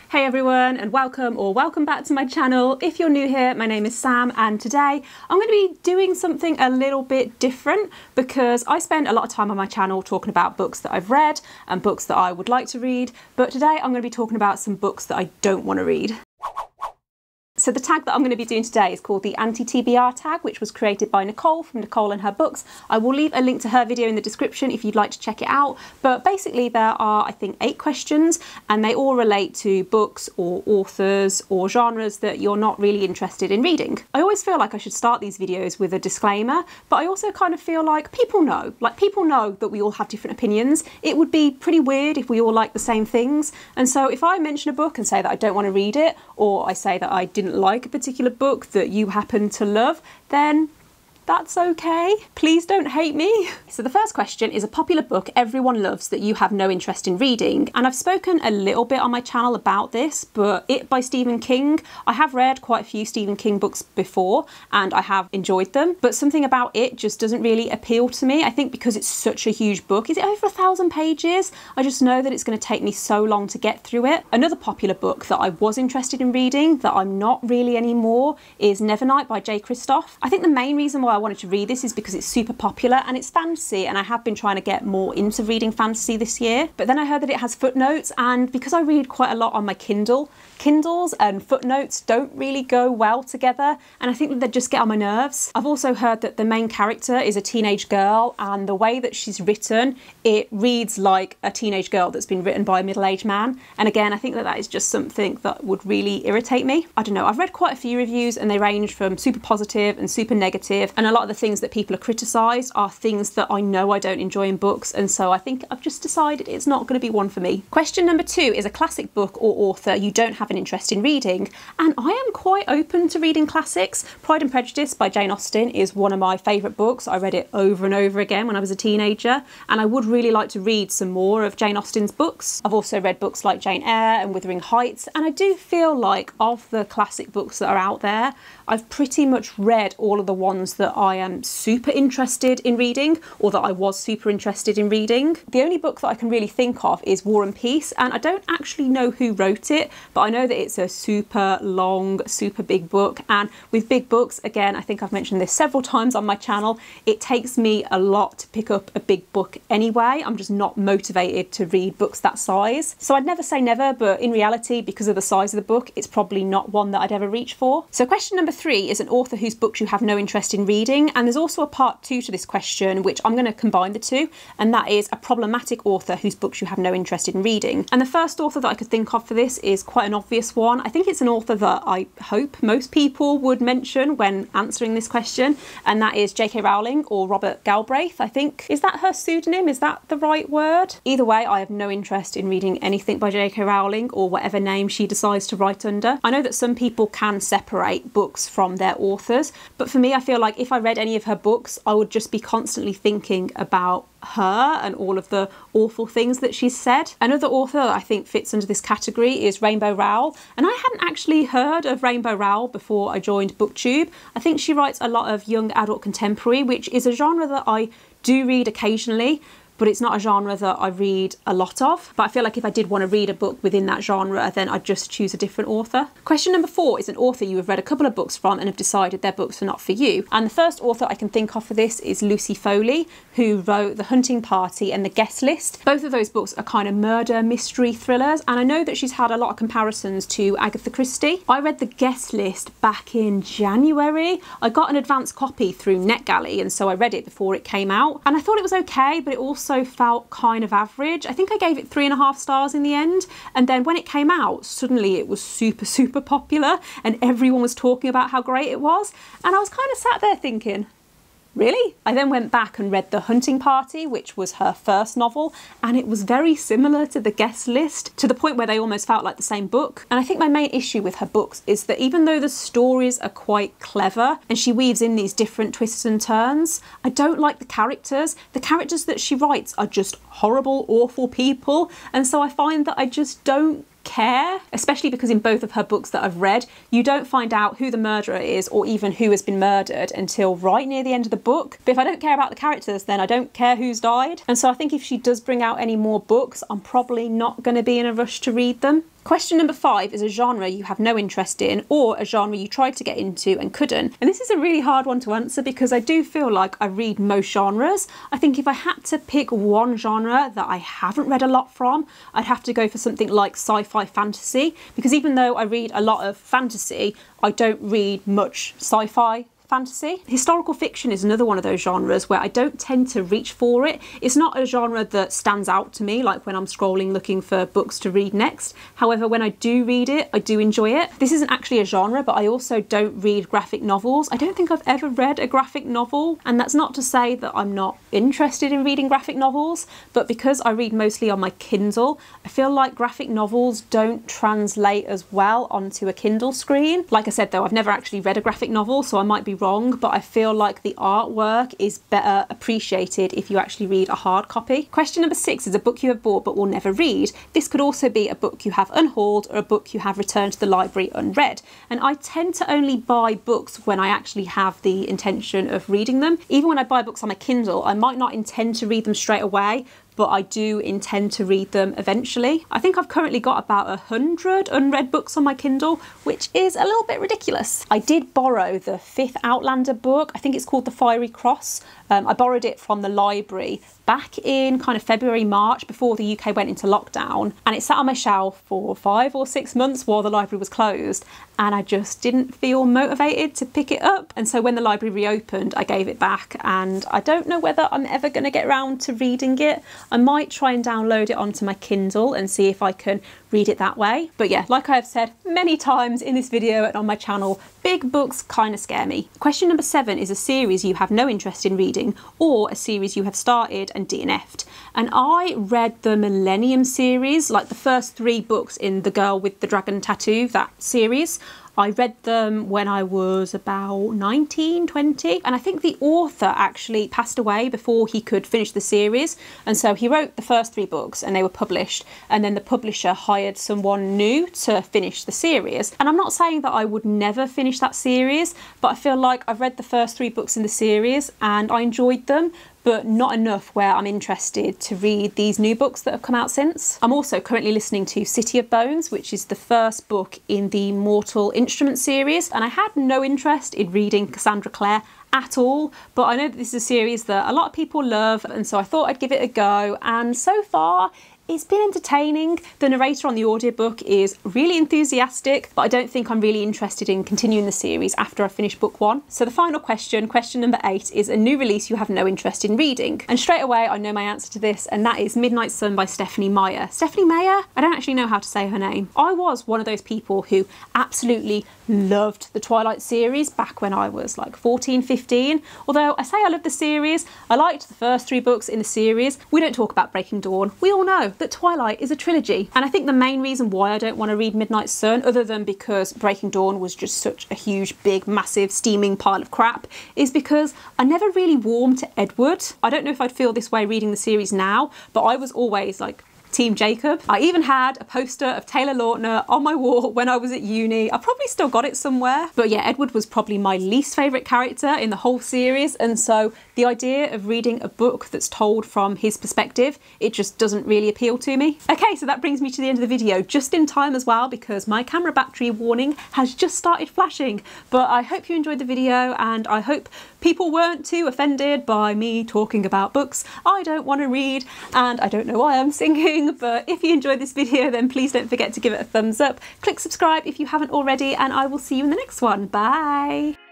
Hey everyone, and welcome back to my channel. If you're new here, my name is Sam, and today I'm going to be doing something a little bit different because I spend a lot of time on my channel talking about books that I've read and books that I would like to read, but today I'm going to be talking about some books that I don't want to read. So the tag that I'm going to be doing today is called the Anti-TBR tag, which was created by Nicole from Nicole and Her Books. I will leave a link to her video in the description if you'd like to check it out. But basically there are, I think, 8 questions, and they all relate to books or authors or genres that you're not really interested in reading. I always feel like I should start these videos with a disclaimer, but I also kind of feel like people know that we all have different opinions. It would be pretty weird if we all like the same things. And so if I mention a book and say that I don't want to read it, or I say that I didn't like a particular book that you happen to love, then that's okay. Please don't hate me. So the first question is a popular book everyone loves that you have no interest in reading. And I've spoken a little bit on my channel about this, but It by Stephen King. I have read quite a few Stephen King books before and I have enjoyed them, but something about it just doesn't really appeal to me. I think because it's such a huge book. Is it over 1,000 pages? I just know that it's going to take me so long to get through it. Another popular book that I was interested in reading that I'm not really anymore is Nevernight by J. Kristoff. I think the main reason why I wanted to read this is because it's super popular and it's fantasy, and I have been trying to get more into reading fantasy this year. But then I heard that it has footnotes, and because I read quite a lot on my Kindles and footnotes don't really go well together, and I think that they just get on my nerves. I've also heard that the main character is a teenage girl, and the way that she's written, it reads like a teenage girl that's been written by a middle-aged man. And again, I think that that is just something that would really irritate me. I don't know, I've read quite a few reviews and they range from super positive and super negative, and a lot of the things that people are criticised are things that I know I don't enjoy in books, and so I think I've just decided it's not going to be one for me. Question number 2 is a classic book or author you don't have an interest in reading, and I am quite open to reading classics. Pride and Prejudice by Jane Austen is one of my favourite books. I read it over and over again when I was a teenager, and I would really like to read some more of Jane Austen's books. I've also read books like Jane Eyre and Wuthering Heights, and I do feel like of the classic books that are out there, I've pretty much read all of the ones that I am super interested in reading, or that I was super interested in reading. The only book that I can really think of is War and Peace, and I don't actually know who wrote it, but I know that it's a super long, super big book. And with big books, again, I think I've mentioned this several times on my channel, it takes me a lot to pick up a big book anyway. I'm just not motivated to read books that size. So I'd never say never, but in reality, because of the size of the book, it's probably not one that I'd ever reach for. So question number 3 is an author whose books you have no interest in reading, and there's also a part 2 to this question, which I'm going to combine the two, and that is a problematic author whose books you have no interest in reading. And the first author that I could think of for this is quite an obvious one. I think it's an author that I hope most people would mention when answering this question, and that is J.K. Rowling, or Robert Galbraith, I think. Is that her pseudonym? Is that the right word? Either way, I have no interest in reading anything by J.K. Rowling, or whatever name she decides to write under. I know that some people can separate books from their authors, but for me, I feel like if I read any of her books, I would just be constantly thinking about her and all of the awful things that she's said. Another author that I think fits under this category is Rainbow Rowell, and I hadn't actually heard of Rainbow Rowell before I joined BookTube. I think she writes a lot of young adult contemporary, which is a genre that I do read occasionally, but it's not a genre that I read a lot of. But I feel like if I did want to read a book within that genre, then I'd just choose a different author. Question number 4 is an author you have read a couple of books from and have decided their books are not for you. And the first author I can think of for this is Lucy Foley, who wrote The Hunting Party and The Guest List. Both of those books are kind of murder mystery thrillers, and I know that she's had a lot of comparisons to Agatha Christie. I read The Guest List back in January. I got an advance copy through NetGalley, and so I read it before it came out, and I thought it was okay, but it also felt kind of average. I think I gave it 3.5 stars in the end, and then when it came out, suddenly it was super popular and everyone was talking about how great it was, and I was kind of sat there thinking, really? I then went back and read The Hunting Party, which was her first novel, and it was very similar to The Guest List, to the point where they almost felt like the same book. And I think my main issue with her books is that even though the stories are quite clever and she weaves in these different twists and turns, I don't like the characters. The characters that she writes are just horrible, awful people, and so I find that I just don't care, especially because in both of her books that I've read, you don't find out who the murderer is or even who has been murdered until right near the end of the book. But if I don't care about the characters, then I don't care who's died. And so I think if she does bring out any more books, I'm probably not going to be in a rush to read them. Question number 5 is a genre you have no interest in, or a genre you tried to get into and couldn't. And this is a really hard one to answer because I do feel like I read most genres. I think if I had to pick one genre that I haven't read a lot from, I'd have to go for something like sci-fi fantasy, because even though I read a lot of fantasy, I don't read much sci-fi fantasy. Historical fiction is another one of those genres where I don't tend to reach for it. It's not a genre that stands out to me, like when I'm scrolling looking for books to read next. However, when I do read it, I do enjoy it. This isn't actually a genre, but I also don't read graphic novels. I don't think I've ever read a graphic novel, and that's not to say that I'm not interested in reading graphic novels, but because I read mostly on my Kindle, I feel like graphic novels don't translate as well onto a Kindle screen. Like I said though, I've never actually read a graphic novel, so I might be wrong, but I feel like the artwork is better appreciated if you actually read a hard copy. Question number 6 is a book you have bought but will never read. This could also be a book you have unhauled or a book you have returned to the library unread. And I tend to only buy books when I actually have the intention of reading them. Even when I buy books on my Kindle, I might not intend to read them straight away, but I do intend to read them eventually. I think I've currently got about 100 unread books on my Kindle, which is a little bit ridiculous. I did borrow the 5th Outlander book. I think it's called The Fiery Cross. I borrowed it from the library back in kind of February, March, before the UK went into lockdown, and it sat on my shelf for 5 or 6 months while the library was closed, and I just didn't feel motivated to pick it up. And so when the library reopened, I gave it back, and I don't know whether I'm ever going to get around to reading it. I might try and download it onto my Kindle and see if I can read it that way. But yeah, like I have said many times in this video and on my channel, big books kind of scare me. Question number 7 is a series you have no interest in reading, or a series you have started and DNF'd. And I read the Millennium series, like the first 3 books in The Girl with the Dragon Tattoo, that series. I read them when I was about 19, 20, and I think the author actually passed away before he could finish the series, and so he wrote the first 3 books and they were published, and then the publisher hired someone new to finish the series. And I'm not saying that I would never finish that series, but I feel like I've read the first 3 books in the series and I enjoyed them, but not enough where I'm interested to read these new books that have come out since. I'm also currently listening to City of Bones, which is the first book in the Mortal Instruments series, and I had no interest in reading Cassandra Clare at all, but I know that this is a series that a lot of people love, and so I thought I'd give it a go, and so far it's been entertaining. The narrator on the audiobook is really enthusiastic, but I don't think I'm really interested in continuing the series after I finish book 1. So the final question, question number 8, is a new release you have no interest in reading. And straight away I know my answer to this, and that is Midnight Sun by Stephanie Meyer. Stephanie Meyer? I don't actually know how to say her name. I was one of those people who absolutely loved the Twilight series back when I was like 14, 15. Although I say I love the series, I liked the first 3 books in the series. We don't talk about Breaking Dawn. We all know that Twilight is a trilogy. And I think the main reason why I don't want to read Midnight Sun, other than because Breaking Dawn was just such a huge, big, massive, steaming pile of crap, is because I never really warmed to Edward. I don't know if I'd feel this way reading the series now, but I was always like Team Jacob. I even had a poster of Taylor Lautner on my wall when I was at uni. I probably still got it somewhere. But yeah, Edward was probably my least favourite character in the whole series, and so the idea of reading a book that's told from his perspective, it just doesn't really appeal to me. Okay, so that brings me to the end of the video, just in time as well, because my camera battery warning has just started flashing. But I hope you enjoyed the video, and I hope people weren't too offended by me talking about books I don't want to read, and I don't know why I'm singing. But if you enjoyed this video, then please don't forget to give it a thumbs up. Click subscribe if you haven't already, and I will see you in the next one. Bye!